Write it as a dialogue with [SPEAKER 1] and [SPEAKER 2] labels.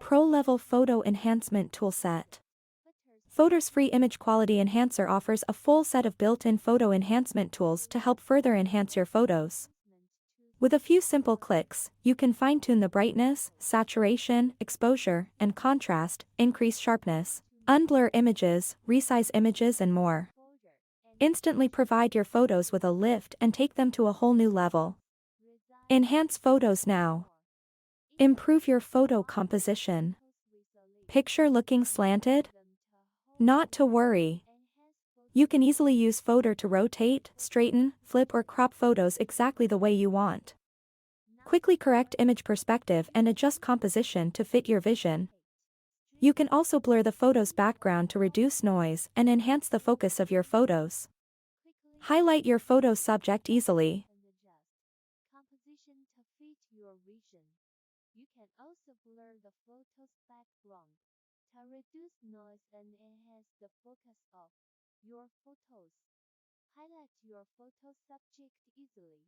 [SPEAKER 1] Pro-level photo enhancement toolset. Photors Free Image Quality Enhancer offers a full set of built-in photo enhancement tools to help further enhance your photos. With a few simple clicks, you can fine-tune the brightness, saturation, exposure, and contrast, increase sharpness, unblur images, resize images and more. Instantly provide your photos with a lift and take them to a whole new level. Enhance photos now. Improve your photo composition. Picture looking slanted? Not to worry. You can easily use Photor to rotate, straighten, flip or crop photos exactly the way you want. Quickly correct image perspective and adjust composition to fit your vision. You can also blur the photo's background to reduce noise and enhance the focus of your photos. Highlight your photo subject easily.
[SPEAKER 2] Composition to fit your vision. You can also blur the photo's background to reduce noise and enhance the focus of your photos. Highlight your photo subject easily.